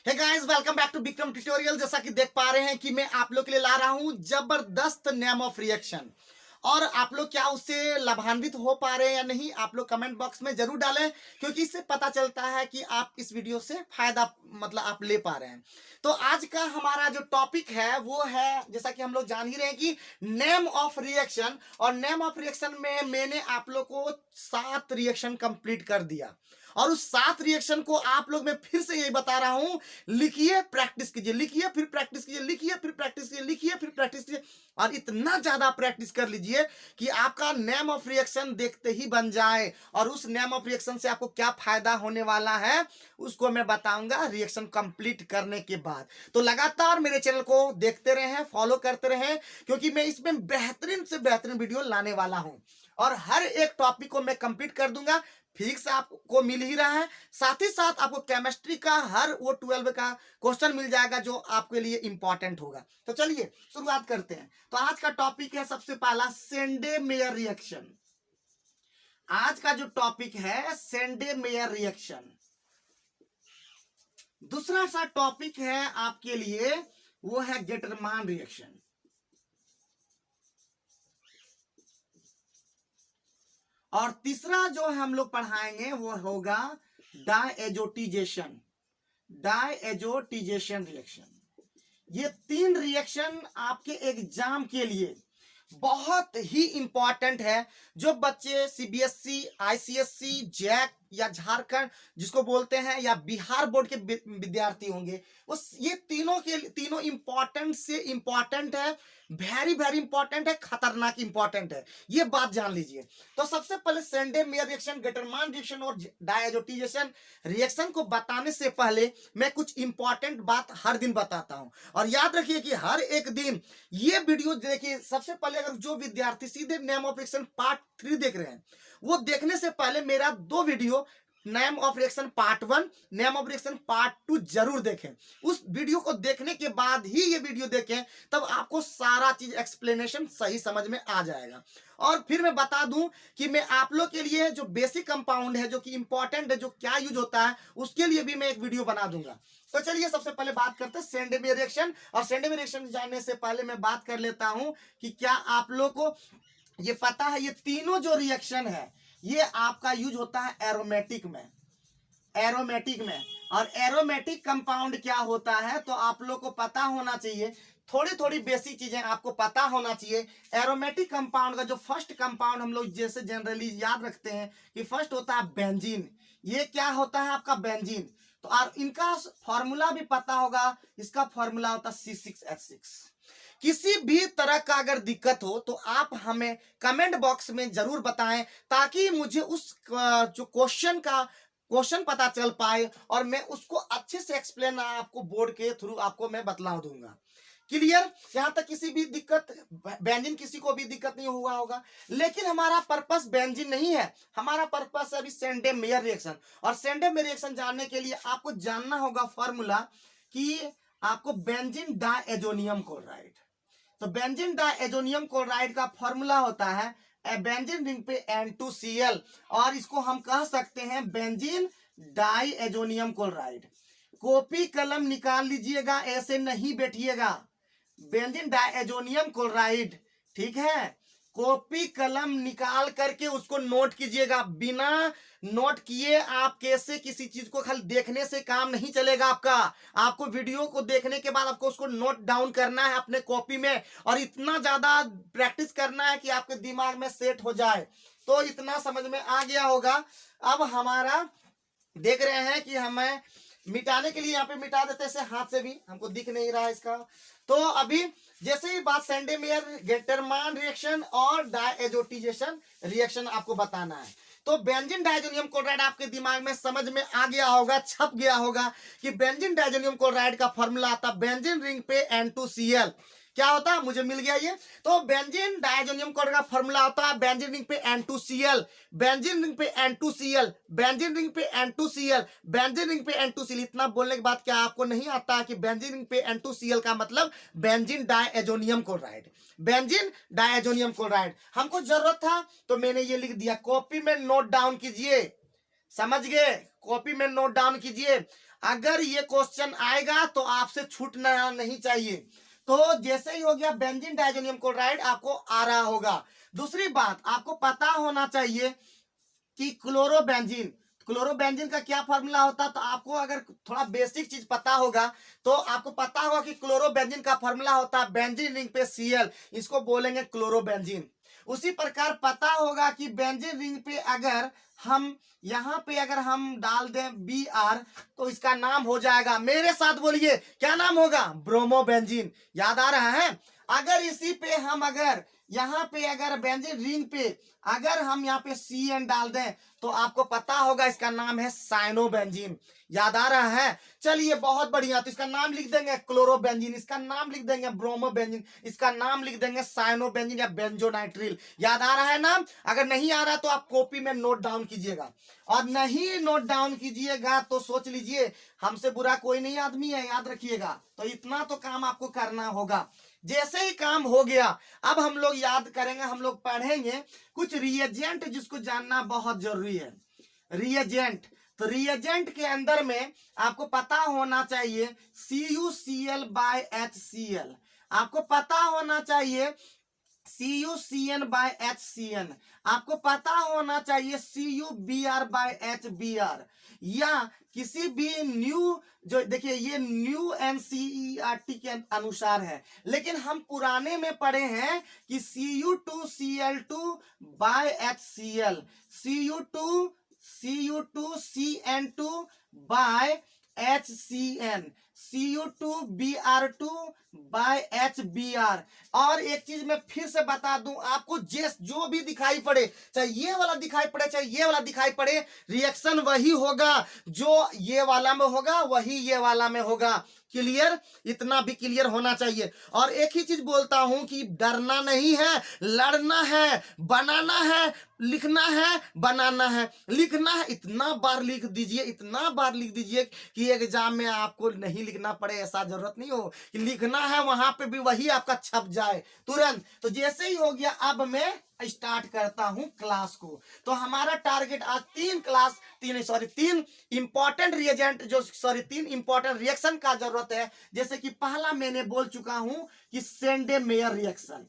Hey guys, welcome back to Vikram tutorial. जैसा कि देख पा रहे हैं कि मैं आप लोग के लिए ला रहा हूं जबरदस्त नेम ऑफ रिएक्शन। और आप लोग क्या उससे लाभान्वित हो पा रहे हैं या नहीं, आप लोग कमेंट बॉक्स में जरूर डालें, क्योंकि इससे पता चलता है कि आप इस वीडियो से फायदा मतलब आप ले पा रहे हैं। तो आज का हमारा जो टॉपिक है वो है, जैसा कि हम लोग जान ही रहे हैं कि नेम ऑफ रिएक्शन। और नेम ऑफ रिएक्शन में मैंने आप लोग को 7 रिएक्शन कंप्लीट कर दिया। और उस 7 रिएक्शन को आप लोग मैं फिर से यही बता रहा हूं, लिखिए, प्रैक्टिस कीजिए, लिखिए फिर प्रैक्टिस कीजिए, लिखिए फिर प्रैक्टिस कीजिए, लिखिए फिर प्रैक्टिस कीजिए। और इतना ज्यादा प्रैक्टिस कर लीजिए कि आपका नेम ऑफ रिएक्शन देखते ही बन जाए। और उस नेम ऑफ रिएक्शन से आपको क्या फायदा होने वाला है उसको मैं बताऊंगा रिएक्शन कंप्लीट करने के बाद। तो लगातार मेरे चैनल को देखते रहें, फॉलो करते रहें, क्योंकि मैं इसमें बेहतरीन से बेहतरीन वीडियो लाने वाला हूं। और हर एक टॉपिक को मैं कंप्लीट कर दूंगा। फिजिक्स आपको मिल ही रहा है, साथ ही साथ आपको केमिस्ट्री का हर वो 12 का क्वेश्चन मिल जाएगा जो आपके लिए इंपॉर्टेंट होगा। तो चलिए शुरुआत करते हैं। तो आज का टॉपिक है सबसे पहला सेंडे-मेयर रिएक्शन। आज का जो टॉपिक है सेंडे-मेयर रिएक्शन। दूसरा सा टॉपिक है आपके लिए वो है गेटरमान रिएक्शन। और तीसरा जो हम लोग पढ़ाएंगे वो होगा डायएजोटिजेशन। डायएजोटिजेशन रिएक्शन। ये 3 रिएक्शन आपके एग्जाम के लिए बहुत ही इंपॉर्टेंट है। जो बच्चे सीबीएसई, आईसीएसई, जैक या झारखंड जिसको बोलते हैं या बिहार बोर्ड के विद्यार्थी होंगे, उस ये तीनों इंपॉर्टेंट से इंपॉर्टेंट है, वेरी वेरी इंपॉर्टेंट है, खतरनाक इंपॉर्टेंट है, ये बात जान लीजिए। तो सबसे पहले सेंडे-मेयर रिएक्शन, गेटरमान रिएक्शन और डायएजोटिजेशन रिएक्शन को बताने से पहले मैं कुछ इंपॉर्टेंट बात हर दिन बताता हूं। और याद रखिए कि हर एक दिन ये वीडियो देखिए। सबसे पहले अगर जो विद्यार्थी सीधे नेम ऑफ रिएक्शन पार्ट 3 देख रहे हैं, वो देखने से पहले मेरा 2 video name of reaction part 1, name of reaction part 2 जरूर देखें। उस वीडियो को देखने के बाद ही ये वीडियो देखें, तब आपको सारा चीज एक्सप्लेनेशन सही समझ में आ जाएगा। और फिर मैं बता दूं कि मैं आप लोग के लिए जो बेसिक कंपाउंड है, जो कि इंपॉर्टेंट है, जो क्या यूज होता है, उसके लिए भी मैं एक वीडियो बना दूंगा। तो चलिए सबसे पहले बात करते हैं सेंडे-मेयर रिएक्शन। और सेंडे-मेयर रिएक्शन जानने से पहले मैं बात कर लेता हूं कि क्या आप लोग को ये पता है, ये तीनों जो रिएक्शन है ये आपका यूज होता है एरोमेटिक में। एरोमेटिक में। और एरोमेटिक कंपाउंड क्या होता है तो आप लोग को पता होना चाहिए, थोड़ी थोड़ी बेसिक चीजें आपको पता होना चाहिए। एरोमेटिक कंपाउंड का जो फर्स्ट कंपाउंड हम लोग जैसे जनरली याद रखते हैं कि फर्स्ट होता है बेंजीन। ये क्या होता है आपका बेंजीन। तो और इनका फॉर्मूला भी पता होगा, इसका फॉर्मूला होता है C6H6। किसी भी तरह का अगर दिक्कत हो तो आप हमें कमेंट बॉक्स में जरूर बताएं, ताकि मुझे उस जो क्वेश्चन पता चल पाए और मैं उसको अच्छे से एक्सप्लेन आपको बोर्ड के थ्रू आपको मैं बतला दूंगा। क्लियर? यहां तक किसी भी दिक्कत, बेंजीन किसी को भी दिक्कत नहीं हुआ होगा। लेकिन हमारा पर्पस बेंजीन नहीं है, हमारा पर्पस है अभी सेंडे-मेयर रिएक्शन। और सेंडे-मेयर रिएक्शन जानने के लिए आपको जानना होगा फॉर्मूला कि आपको बेंजीन डायएजोनियम क्लोराइड। तो बेंजीन डायएजोनियम क्लोराइड का फॉर्मूला होता है बेंजीन रिंग पे N2Cl। और इसको हम कह सकते हैं बेंजीन डायएजोनियम क्लोराइड। कॉपी कलम निकाल लीजिएगा, ऐसे नहीं बैठिएगा। बेंजीन डायएजोनियम क्लोराइड, ठीक है, कॉपी कलम निकाल करके उसको नोट कीजिएगा। बिना नोट किए आप कैसे किसी चीज को खाली देखने से काम नहीं चलेगा आपका। आपको वीडियो को देखने के बाद आपको उसको नोट डाउन करना है अपने कॉपी में, और इतना ज्यादा प्रैक्टिस करना है कि आपके दिमाग में सेट हो जाए। तो इतना समझ में आ गया होगा। अब हमारा देख रहे हैं कि हमें मिटाने के लिए यहाँ पे मिटा देते हैं हाथ से भी, हमको दिख नहीं रहा है इसका। तो अभी जैसे ही बात सेंडे-मेयर, गेटरमान रिएक्शन और डायएजोटिजेशन रिएक्शन आपको बताना है, तो बेंजीन डायजोनियम क्लोराइड आपके दिमाग में समझ में आ गया होगा, छप गया होगा कि बेंजीन डायजोनियम क्लोराइड का फॉर्मूला आता बेंजीन रिंग पे N2Cl। क्या होता है, मुझे मिल गया ये। तो बेंजीन डायजोनियम क्लोराइड का फॉर्मूला होता है बेंजीन रिंग पे N2Cl, बेंजीन रिंग पे N2Cl, बेंजीन रिंग पे N2Cl, बेंजीन रिंग पे N2Cl। इतना बोलने के बाद क्या आपको नहीं आता है कि बेंजीन रिंग पे N2Cl का मतलब benzene diazonium chloride. Benzene diazonium chloride हमको जरूरत था तो मैंने ये लिख दिया। कॉपी में नोट डाउन कीजिए, समझ गए? कॉपी में नोट डाउन कीजिए। अगर ये क्वेश्चन आएगा तो आपसे छूटना नहीं चाहिए। तो जैसे ही हो गया बेंजीन डाइजोनियम क्लोराइड आपको आ रहा होगा। दूसरी बात आपको पता होना चाहिए कि क्लोरोबेंजीन का क्या फॉर्मूला होता है। तो आपको अगर थोड़ा बेसिक चीज पता होगा तो आपको पता होगा कि क्लोरोबेंजीन का फॉर्मूला होता है बेंजीन रिंग पे Cl, इसको बोलेंगे क्लोरोबेंजीन। उसी प्रकार पता होगा कि बेंजीन रिंग पे अगर हम यहाँ पे अगर हम डाल दें Br तो इसका नाम हो जाएगा, मेरे साथ बोलिए क्या नाम होगा, ब्रोमोबेंजीन। याद आ रहा है। अगर इसी पे हम अगर यहाँ पे अगर बेंजीन रिंग पे अगर हम यहाँ पे Cn डाल दें तो आपको पता होगा इसका नाम है साइनोबेंजीन। याद आ रहा है। चलिए बहुत बढ़िया, तो इसका नाम लिख देंगे क्लोरोबेंजीन, इसका नाम लिख देंगे ब्रोमोबेंजीन, इसका नाम लिख देंगे साइनोबेंजीन या बेंजोनाइट्रिल। याद आ रहा है नाम। अगर नहीं आ रहा तो आप कॉपी में नोट डाउन कीजिएगा, और नहीं नोट डाउन कीजिएगा तो सोच लीजिए हमसे बुरा कोई नहीं आदमी है, याद रखिएगा। तो इतना तो काम आपको करना होगा। जैसे ही काम हो गया अब हम लोग याद करेंगे, हम लोग पढ़ेंगे कुछ रिएजेंट जिसको जानना बहुत जरूरी है। रिएजेंट, तो रिएजेंट के अंदर में आपको पता होना चाहिए CuCl/HCl, आपको पता होना चाहिए CuCN/HCN, आपको पता होना चाहिए CuBr/HBr, या किसी भी न्यू, जो देखिए ये न्यू NCERT के अनुसार है, लेकिन हम पुराने में पढ़े हैं कि Cu2Cl2/HCl, Cu2CN2/HCN, Cu2Br2/HBr। और एक चीज मैं फिर से बता दूं आपको, जो भी दिखाई पड़े, चाहे ये वाला दिखाई पड़े चाहे ये वाला दिखाई पड़े, रिएक्शन वही होगा, जो ये वाला में होगा वही ये वाला में होगा। क्लियर, इतना भी क्लियर होना चाहिए। और एक ही चीज बोलता हूं कि डरना नहीं है, लड़ना है, बनाना है, लिखना है, बनाना है, लिखना है। इतना बार लिख दीजिए, इतना बार लिख दीजिए कि एग्जाम में आपको नहीं लिखना पड़े, ऐसा जरूरत नहीं हो कि लिखना है वहां पे भी वही आपका छप जाए तुरंत। तो जैसे ही हो गया अब मैं स्टार्ट करता हूं क्लास को। तो हमारा टारगेट आज तीन इंपॉर्टेंट रिएजेंट तीन इंपॉर्टेंट रिएक्शन का जरूरत है। जैसे कि पहला मैंने बोल चुका हूं कि सेंडे-मेयर रिएक्शन।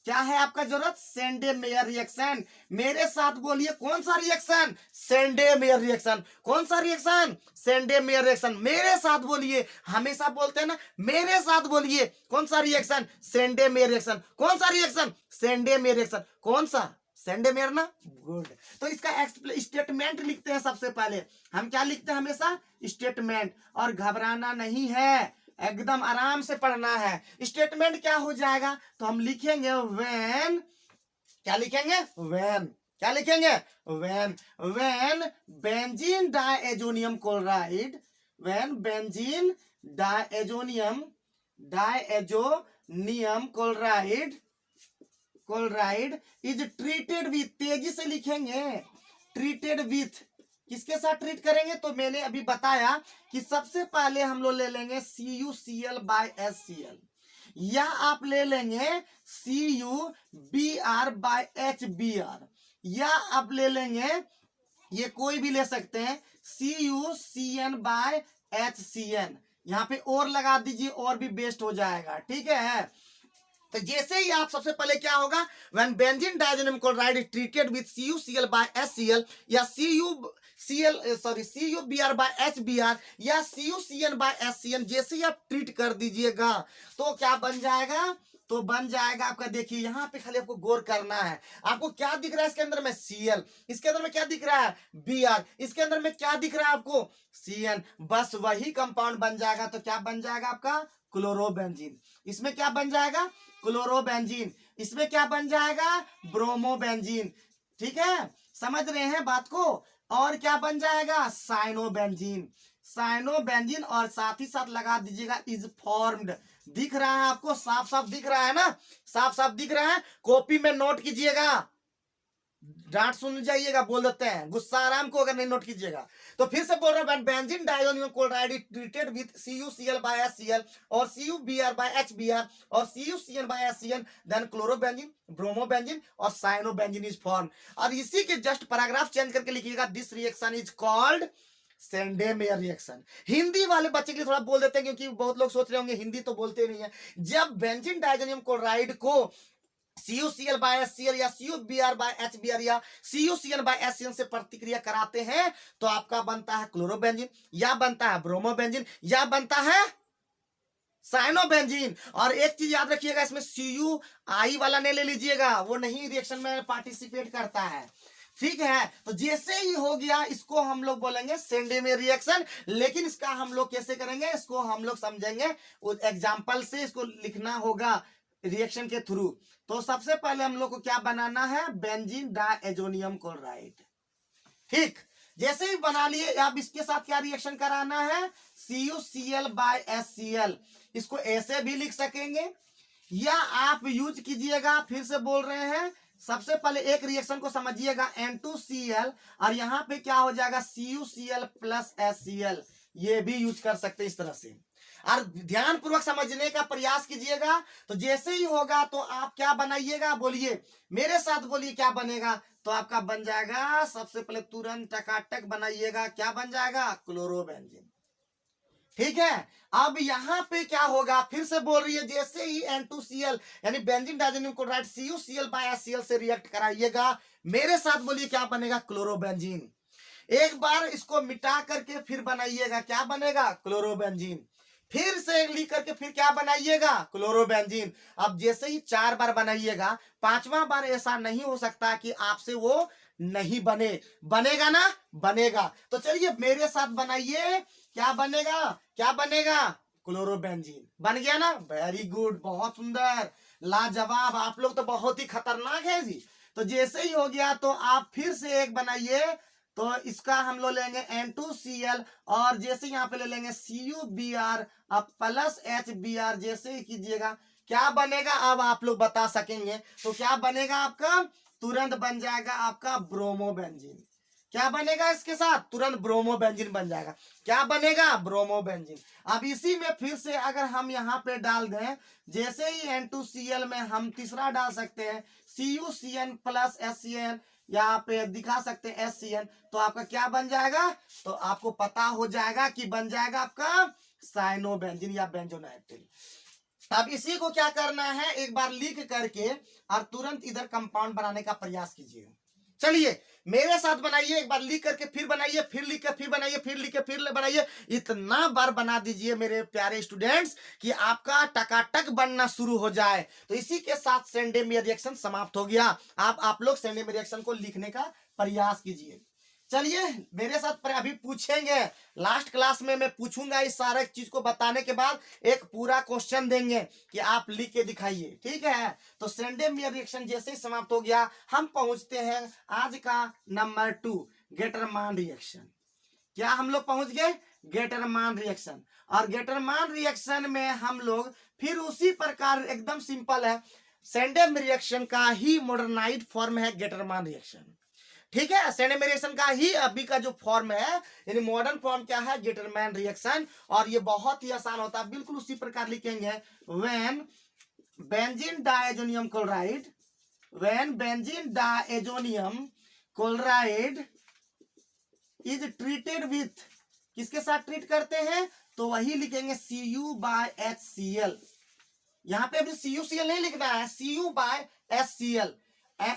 क्या है आपका जरूरत, सेंडे-मेयर रिएक्शन। मेरे साथ बोलिए कौन सा रिएक्शन, सेंडे-मेयर रिएक्शन। कौन सा रिएक्शन, सेंडे-मेयर रिएक्शन। मेरे साथ बोलिए, हमेशा बोलते हैं ना, मेरे साथ बोलिए कौन सा रिएक्शन, सेंडे-मेयर रिएक्शन। कौन सा रिएक्शन, सेंडे-मेयर रिएक्शन। कौन सा, सेंडे-मेयर ना, गुड। तो इसका स्टेटमेंट लिखते हैं। सबसे पहले हम क्या लिखते हैं, हमेशा स्टेटमेंट। और घबराना नहीं है, एकदम आराम से पढ़ना है। स्टेटमेंट क्या हो जाएगा, तो हम लिखेंगे व्हेन, क्या लिखेंगे, व्हेन, क्या लिखेंगे, when benzene diazonium chloride, when benzene diazonium chloride is treated with, तेजी से लिखेंगे, ट्रीटेड विथ, किसके साथ ट्रीट करेंगे, तो मैंने अभी बताया कि सबसे पहले हम लोग ले लेंगे CuCl/HCl, या आप ले लेंगे CuBr/HBr, या आप ले लेंगे, ये कोई भी ले सकते हैं, CuCN/HCN। यहाँ पे और लगा दीजिए, और भी बेस्ट हो जाएगा, ठीक है। तो जैसे ही आप सबसे पहले क्या होगा, when benzene diazonium chloride is treated with CuCl/HCl या CuBr/HBr या CuCN/HCN, जैसे ही आप ट्रीट कर दीजिएगा तो क्या बन जाएगा, तो बन जाएगा आपका, देखिए यहाँ पे खाली आपको गौर करना है। आपको क्या दिख रहा है इसके अंदर में, Cl, इसके अंदर में क्या दिख रहा है, Br, इसके अंदर में क्या दिख रहा है आपको, Cn। बस वही कंपाउंड बन जाएगा। तो क्या बन जाएगा आपका, क्लोरोबेंजीन। इसमें क्या बन जाएगा, क्लोरोबेंजीन। इसमें क्या बन जाएगा, ब्रोमोबेंजीन। ठीक है, समझ रहे हैं बात को। और क्या बन जाएगा, साइनोबेंजीन, साइनोबेंजीन। और साथ ही साथ लगा दीजिएगा इज फॉर्म्ड। दिख रहा है आपको, साफ साफ दिख रहा है ना, साफ साफ दिख रहा है। कॉपी में नोट कीजिएगा, डांट सुन जाइएगा, बोल देते हैं, गुस्सा आराम को अगर नहीं नोट कीजिएगा। तो फिर से बोल रहा हूं, benzene diazonium chloride is treated with CuCl/HCl और CuBr/HBr और CuCN/HCN, देन क्लोरोबेंजीन, ब्रोमोबेंजीन और साइनोबेंजीन इज फॉर्म। और इसी के जस्ट पैराग्राफ चेंज करके लिखिएगा, this reaction is called Sandmeyer reaction. Hindi वाले बच्चे के लिए थोड़ा बोल देते हैं, क्योंकि बहुत लोग सोच रहे होंगे हिंदी तो बोलते नहीं है। जब बेंजीन डाइजोनियम क्लोराइड को CuCl बाय HCl या CuBr बाय HBr या CuCl बाय HCl से प्रतिक्रिया कराते हैं तो आपका बनता है क्लोरोबेंजीन, या बनता है ब्रोमोबेंजीन, या बनता है साइनोबेंजीन। और एक चीज याद रखिएगा, इसमें CuI वाला नहीं ले लीजिएगा, वो नहीं रिएक्शन में पार्टिसिपेट करता है। ठीक है, तो जैसे ही हो गया इसको हम लोग बोलेंगे सेंडेमेयर रिएक्शन। लेकिन इसका हम लोग कैसे करेंगे, इसको हम लोग समझेंगे एग्जाम्पल से, इसको लिखना होगा रिएक्शन के थ्रू। तो सबसे पहले हम लोग को क्या बनाना है, बेंजीन डायजोनियम क्लोराइड। ठीक, जैसे ही बना लिए, अब इसके साथ क्या रिएक्शन कराना है, CuCl बाय HCl। इसको ऐसे भी लिख सकेंगे या आप यूज कीजिएगा, फिर से बोल रहे हैं, सबसे पहले एक रिएक्शन को समझिएगा N2Cl, और यहां पे क्या हो जाएगा CuCl प्लस HCl, ये भी यूज कर सकते हैं इस तरह से। और ध्यान पूर्वक समझने का प्रयास कीजिएगा। तो जैसे ही होगा तो आप क्या बनाइएगा, बोलिए मेरे साथ, बोलिए क्या बनेगा। तो आपका बन जाएगा, सबसे पहले तुरंत टकाटक बनाइएगा, क्या बन जाएगा, क्लोरोबेंजीन। ठीक है, अब यहां पे क्या होगा, फिर से बोल रही है, जैसे ही N2Cl यानी benzene diazonium chloride CuCl by HCl से रिएक्ट कराइएगा, मेरे साथ बोलिए क्या बनेगा, क्लोरोबेंजीन। एक बार इसको मिटा करके फिर बनाइएगा, क्या बनेगा, क्लोरोबेंजीन। फिर से लिख करके फिर क्या बनाइएगा, क्लोरोबेंजीन। अब जैसे ही 4 बार बनाइएगा, 5वां बार ऐसा नहीं हो सकता कि आपसे वो नहीं बने, बनेगा ना, बनेगा। तो चलिए मेरे साथ बनाइए, क्या बनेगा, क्या बनेगा, क्लोरोबेंजीन। बन गया ना, वेरी गुड, बहुत सुंदर, लाजवाब, आप लोग तो बहुत ही खतरनाक है जी। तो जैसे ही हो गया तो आप फिर से एक बनाइए, तो इसका हम लोग लेंगे N2Cl, और जैसे यहाँ पे ले लेंगे CuBr, अब प्लस HBr, जैसे ही कीजिएगा क्या बनेगा, अब आप लोग बता सकेंगे। तो क्या बनेगा आपका, तुरंत बन जाएगा आपका ब्रोमोबेंजीन। क्या बनेगा इसके साथ, तुरंत ब्रोमोबेंजीन बन जाएगा। क्या बनेगा, ब्रोमोबेंजीन। अब इसी में फिर से अगर हम यहाँ पे डाल दें, जैसे ही N2Cl में हम तीसरा डाल सकते हैं CuCN प्लस HCN, यहाँ पे दिखा सकते हैं HCN, तो आपका क्या बन जाएगा, तो आपको पता हो जाएगा कि बन जाएगा आपका साइनोबेंजीन या बेंजोनाइट्रिल। अब इसी को क्या करना है, एक बार लिख करके और तुरंत इधर कंपाउंड बनाने का प्रयास कीजिए। चलिए मेरे साथ बनाइए, एक बार लिख करके फिर बनाइए, फिर लिख के फिर बनाइए, फिर लिख के फिर बनाइए, इतना बार बना दीजिए मेरे प्यारे स्टूडेंट्स कि आपका टकाटक बनना शुरू हो जाए। तो इसी के साथ सेंडेमियर रिएक्शन समाप्त हो गया। आप लोग सेंडेमियर रिएक्शन को लिखने का प्रयास कीजिए। चलिए मेरे साथ अभी पूछेंगे, लास्ट क्लास में मैं पूछूंगा, इस सारे चीज को बताने के बाद एक पूरा क्वेश्चन देंगे कि आप लिख के दिखाइए। ठीक है, तो सेंडेमियर रिएक्शन जैसे ही समाप्त हो गया, हम पहुंचते हैं आज का नंबर 2, गेटरमान रिएक्शन। क्या हम लोग पहुंच गए, गेटरमान रिएक्शन। और गेटरमान रिएक्शन में हम लोग फिर उसी प्रकार, एकदम सिंपल है, सेंडेमियर रिएक्शन का ही मॉडर्नाइज्ड फॉर्म है गेटरमान रिएक्शन। ठीक है, सेंडेमियर रिएक्शन का ही अभी का जो फॉर्म है, यानी मॉडर्न फॉर्म क्या है, गेटरमैन रिएक्शन। और ये बहुत ही आसान होता है, बिल्कुल उसी प्रकार लिखेंगे, when benzene diazonium chloride, when benzene diazonium chloride is treated with, किसके साथ ट्रीट करते हैं, तो वही लिखेंगे Cu/HCl। यहां पे अभी CuCl नहीं लिखना है, Cu/HCl,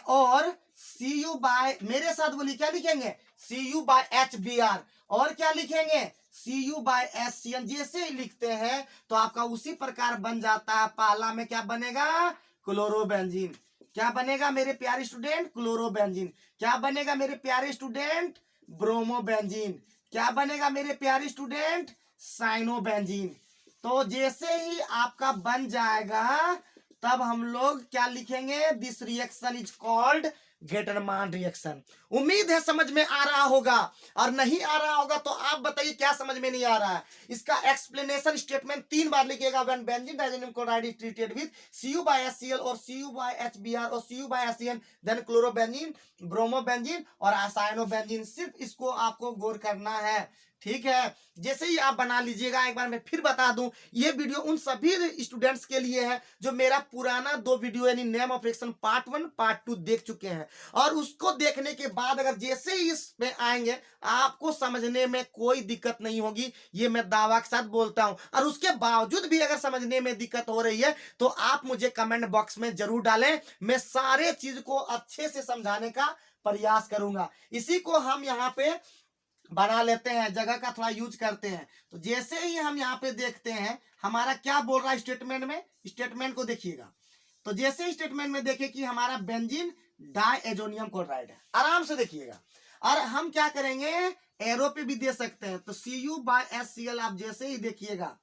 और Cu मेरे साथ बोलिए क्या लिखेंगे, Cu/HBr, और क्या लिखेंगे, Cu/HCl। जैसे ही लिखते हैं तो आपका उसी प्रकार बन जाता है। पहला में क्या बनेगा, क्लोरोबेंजीन। क्या बनेगा मेरे प्यारे स्टूडेंट, क्लोरोबेंजीन। क्या बनेगा मेरे प्यारे स्टूडेंट, ब्रोमोबेंजीन। क्या बनेगा मेरे प्यारे स्टूडेंट, साइनोबेंजीन। तो जैसे ही आपका बन जाएगा तब हम लोग क्या लिखेंगे, this reaction is called Gattermann reaction. उम्मीद है समझ में आ रहा होगा, और नहीं आ रहा होगा तो आप बताइए क्या समझ में नहीं आ रहा है। इसका एक्सप्लेनेशन स्टेटमेंट 3 बार लिखिएगा, when benzene diazonium chloride is treated with Cu/HCl और Cu/HBr और Cu/HCl, देन क्लोरोबेंजीन, ब्रोमोबेंजीन और साइनोबेंजीन। सिर्फ इसको आपको गौर करना है। ठीक है, जैसे ही आप बना लीजिएगा, एक बार मैं फिर बता दूं, ये वीडियो उन सभी स्टूडेंट्स के लिए है जो मेरा पुराना 2 वीडियो यानी name of reaction part 1 part 2 देख चुके हैं, और उसको देखने के बाद अगर जैसे ही इसमें आएंगे आपको समझने में कोई दिक्कत नहीं होगी, ये मैं दावा के साथ बोलता हूं। और उसके बावजूद भी अगर समझने में दिक्कत हो रही है तो आप मुझे कमेंट बॉक्स में जरूर डालें, मैं सारे चीज को अच्छे से समझाने का प्रयास करूंगा। इसी को हम यहाँ पे बना लेते हैं, जगह का थोड़ा यूज करते हैं। तो जैसे ही हम यहाँ पे देखते हैं हमारा क्या बोल रहा है स्टेटमेंट में, स्टेटमेंट को देखिएगा। तो जैसे स्टेटमेंट में देखे कि हमारा बेंजीन डायएजोनियम क्लोराइड है, आराम से देखिएगा। और हम क्या करेंगे, एरो पे भी दे सकते हैं, तो Cu/HCl आप जैसे ही देखिएगा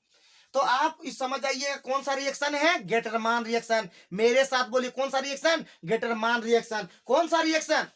तो आप इस समझ आइए कौन सा रिएक्शन है, गेटरमान रिएक्शन। मेरे साथ बोलिए कौन सा रिएक्शन, गेटरमान रिएक्शन। कौन सा रिएक्शन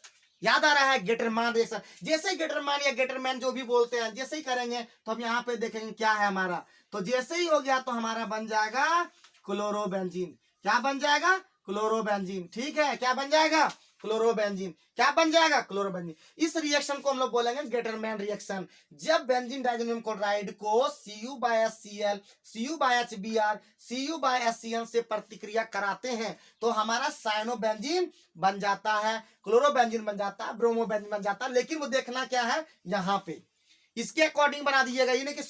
याद आ रहा है, गेटरमान रिएक्शन। जैसे ही गेटरमान या गेटरमैन जो भी बोलते हैं, जैसे ही करेंगे तो हम यहाँ पे देखेंगे क्या है हमारा। तो जैसे ही हो गया तो हमारा बन जाएगा क्लोरोबेंजीन। क्या बन जाएगा, क्लोरोबेंजीन। ठीक है, क्या बन जाएगा, क्लोरोबेंजीन। क्या बन जाएगा, क्लोरोबेंजीन। इस रिएक्शन को हम लोग बोलेंगे गेटरमैन रिएक्शन। जब बेंजीन डायजोनियम क्लोराइड को Cu/HCl, Cu/HBr, Cu/HCl से प्रतिक्रिया कराते हैं तो हमारा साइनोबेंजीन बन जाता है, क्लोरोबेंजीन बन जाता है, ब्रोमोबेंजीन बन जाता है। लेकिन वो देखना क्या है, यहाँ पे इसके अकॉर्डिंग बना दीजिएगा, ये नहीं कि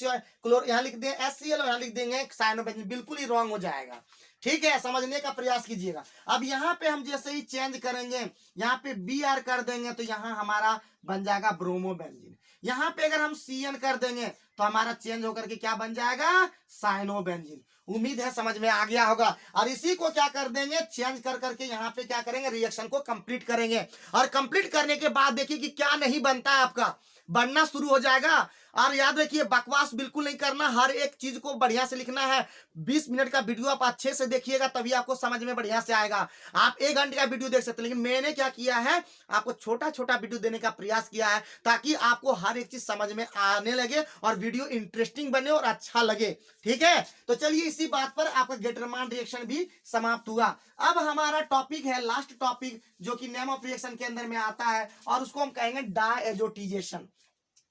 क्लोर यहाँ लिख दें HCl और यहाँ लिख देंगे साइनोबेंजीन, बिल्कुल ही रॉन्ग हो जाएगा। ठीक है, समझने का प्रयास कीजिएगा। अब यहाँ पे हम जैसे ही चेंज करेंगे, यहाँ पे Br कर देंगे तो यहाँ हमारा बन जाएगा ब्रोमोबेंजीन। यहाँ पे अगर हम Cn कर देंगे तो हमारा चेंज होकर के क्या बन जाएगा, साइनोबेंजीन। उम्मीद है समझ में आ गया होगा। और इसी को क्या कर देंगे, चेंज कर करके यहाँ पे क्या करेंगे, रिएक्शन को कंप्लीट करेंगे। और कंप्लीट करने के बाद देखिए कि क्या नहीं बनता है, आपका बनना शुरू हो जाएगा। और याद रखिए बकवास बिल्कुल नहीं करना, हर एक चीज को बढ़िया से लिखना है। 20 मिनट का वीडियो आप अच्छे से देखिएगा तभी आपको समझ में बढ़िया से आएगा। आप 1 घंटे का वीडियो देख सकते हैं, लेकिन मैंने क्या किया है, आपको छोटा छोटा वीडियो देने का प्रयास किया है ताकि आपको हर एक चीज समझ में आने लगे और वीडियो इंटरेस्टिंग बने और अच्छा लगे। ठीक है, तो चलिए इसी बात पर आपका गेटरमान रिएक्शन भी समाप्त हुआ। अब हमारा टॉपिक है लास्ट टॉपिक जो कि नेम ऑफ रिएक्शन के अंदर में आता है, और उसको हम कहेंगे डायएजोटीजेशन।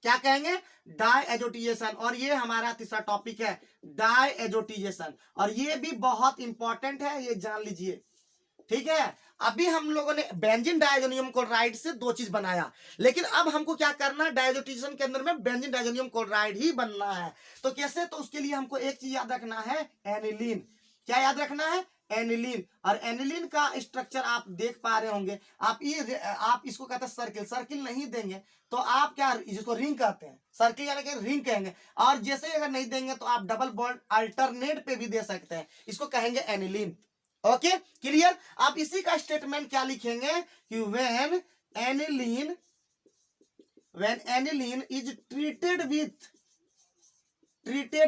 क्या कहेंगे, डायएजोटीजेशन। और ये हमारा तीसरा टॉपिक है डायएजोटीजेशन, और ये भी बहुत इंपॉर्टेंट है, ये जान लीजिए। ठीक है, अभी हम लोगों ने बेंजीन डायजोनियम क्लोराइड से 2 चीज बनाया, लेकिन अब हमको क्या करना है, डायजोटीजेशन के अंदर में बेंजीन डायजोनियम क्लोराइड ही बनना है। तो कैसे, तो उसके लिए हमको एक चीज याद रखना है, एनिलीन। क्या याद रखना है, एनिलीन। और एनिलीन का स्ट्रक्चर आप देख पा रहे होंगे। आप इसको कहते हैं सर्किल, सर्किल नहीं देंगे तो आप क्या, जिसको रिंग कहते हैं, सर्किल यानी कि रिंग कहेंगे। और जैसे अगर नहीं देंगे तो आप डबल बॉन्ड अल्टरनेट पे भी दे सकते हैं, इसको कहेंगे एनिलीन। Okay, clear. आप इसी का स्टेटमेंट क्या लिखेंगे कि when aniline is treated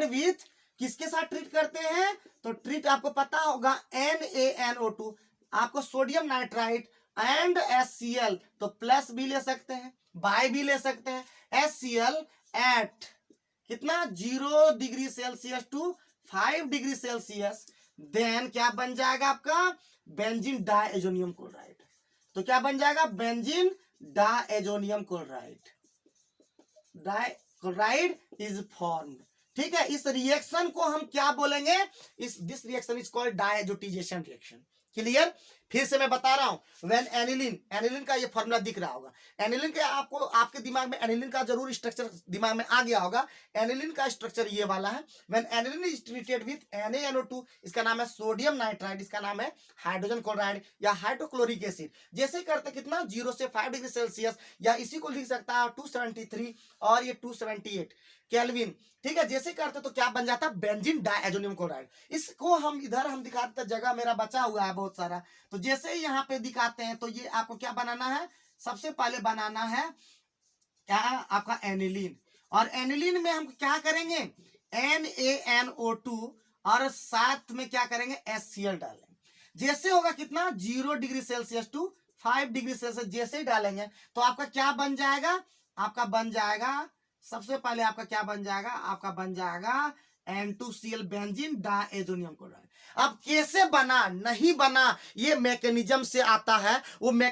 with, किसके साथ ट्रीट करते हैं, तो ट्रीट आपको पता होगा NaNO2, आपको सोडियम नाइट्राइट एंड HCl, तो प्लस भी ले सकते हैं, बाय भी ले सकते हैं, HCl एट कितना 0 degree Celsius to 5 degree Celsius, then क्या बन जाएगा आपका बेंजीन डायएजोनियम क्लोराइड। तो क्या बन जाएगा, benzene diazonium chloride, dichloride is formed. ठीक है, इस रिएक्शन को हम क्या बोलेंगे, this reaction is called diazotization reaction. Clear, फिर से मैं बता रहा हूं, व्हेन एनिलीन का ये फॉर्मूला दिख रहा होगा, एनिलीन के आपको आपके दिमाग में एनिलीन का जरूर स्ट्रक्चर दिमाग में आ गया होगा। एनिलीन का स्ट्रक्चर ये वाला है, when aniline is treated with NaNO2, इसका नाम है सोडियम नाइट्राइड, इसका नाम है हाइड्रोजन क्लोराइड या हाइड्रोक्लोरिक एसिड। जैसे करते कितना 0 से 5 डिग्री सेल्सियस, या इसी को लिख सकता है 273 और ये 278 केल्विन। ठीक है, जैसे करते तो क्या बन जाता, बेंजीन डायएजोनियम क्लोराइड। इसको हम इधर हम दिखाते, जगह मेरा बचा हुआ है बहुत सारा, तो जैसे ही यहाँ पे दिखाते हैं तो ये आपको क्या बनाना है, सबसे पहले बनाना है क्या, आपका एनिलीन। और एनिलीन में हम क्या करेंगे, NaNO2 और साथ में क्या करेंगे, HCl डालेंगे। जैसे होगा कितना 0 degree Celsius to 5 degree Celsius, जैसे ही डालेंगे तो आपका क्या बन जाएगा, आपका बन जाएगा, सबसे पहले आपका क्या बन जाएगा, आपका बन जाएगा N2Cl बेंजीन डायजोनियम क्लोराइड। अब कैसे बना नहीं बना ये मैकेनिज्म से आता है।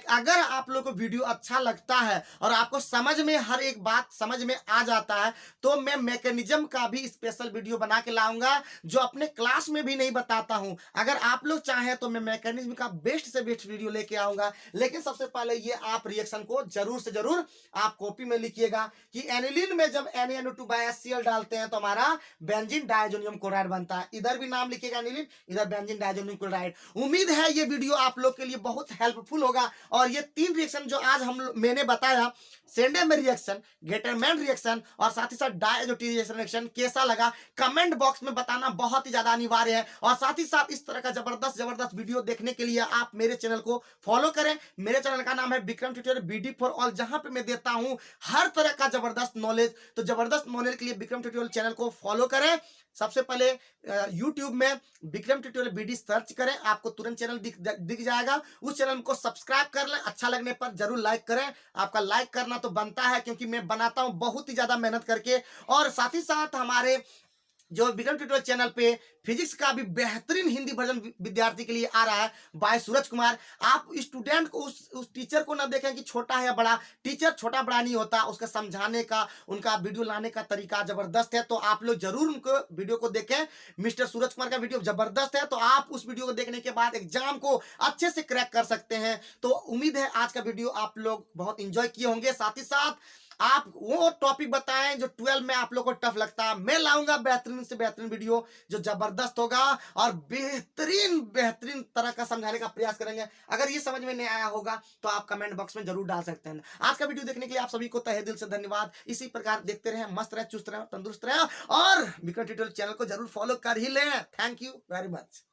अगर आप लोग को वीडियो अच्छा लगता है और आपको समझ में हर एक बात समझ में आ जाता है तो मैं मैकेनिज्म का भी स्पेशल वीडियो बना के लाऊंगा जो अपने क्लास में भी नहीं बताता हूं। अगर आप लोग चाहें तो मैं मैकेनिज्म का बेस्ट से बेस्ट वीडियो लेके आऊंगा। लेकिन सबसे पहले ये आप रिएक्शन को जरूर से जरूर आप कॉपी में लिखिएगा कि एनिलीन में जब NaNO2 डालते हैं तो हमारा बेंजीन डायजोनियम क्लोराइड बनता है। इधर भी नाम लिखिएगा एनिलीन, इधर बेंजीन डायजोनियम क्लोराइड। उम्मीद है ये वीडियो आप लोग के लिए बहुत हेल्पफुल होगा। और ये 3 रिएक्शन जो आज मैंने बताया, सेंडेमर रिएक्शन, गेटरमैन रिएक्शन और साथ ही साथ डायजोटीनेशन रिएक्शन, कैसा लगा कमेंट बॉक्स में बताना बहुत ही ज्यादा अनिवार्य है। और साथ ही साथ इस तरह का जबरदस्त वीडियो देखने के लिए आप मेरे चैनल को फॉलो करें। मेरे चैनल का नाम है Vikram tutorial BD for all, जहां पे मैं देता हूं हर तरह का जबरदस्त नॉलेज। तो जबरदस्त नॉलेज के लिए विक्रम ट्यूटोरियल चैनल को फॉलो करें। सबसे पहले YouTube में विक्रम ट्यूटोरियल BD सर्च करें, आपको तुरंत चैनल दिख जाएगा। उस चैनल को सब्सक्राइब कर लें, अच्छा लगने पर जरूर लाइक करें। आपका लाइक करना तो बनता है क्योंकि मैं बनाता हूं बहुत ही ज्यादा मेहनत करके। और साथ ही साथ हमारे जो विक्रम ट्यूटोरियल चैनल पे फिजिक्स का भी बेहतरीन हिंदी वर्जन विद्यार्थी के लिए आ रहा है बाय सूरज कुमार। आप स्टूडेंट को उस टीचर को ना देखें कि छोटा है या बड़ा, टीचर छोटा बड़ा नहीं होता, उसका समझाने का उनका वीडियो लाने का तरीका जबरदस्त है। तो आप लोग जरूर उनको वीडियो को देखें। मिस्टर सूरज कुमार का वीडियो जबरदस्त है, तो आप उस वीडियो को देखने के बाद एग्जाम को अच्छे से क्रैक कर सकते हैं। तो उम्मीद है आज का वीडियो आप लोग बहुत इंजॉय किए होंगे। साथ ही साथ आप वो टॉपिक बताएं जो 12 में आप लोग को टफ लगता है। मैं लाऊंगा बेहतरीन से बेहतरीन वीडियो जो जबरदस्त होगा और बेहतरीन तरह का समझाने का प्रयास करेंगे। अगर ये समझ में नहीं आया होगा तो आप कमेंट बॉक्स में जरूर डाल सकते हैं। आज का वीडियो देखने के लिए आप सभी को तहे दिल से धन्यवाद। इसी प्रकार देखते रहे, मस्त रहे, चुस्त रहे, तंदुरुस्त रहे और विक्रम ट्यूटोरियल चैनल को जरूर फॉलो कर ही लें। Thank you very much.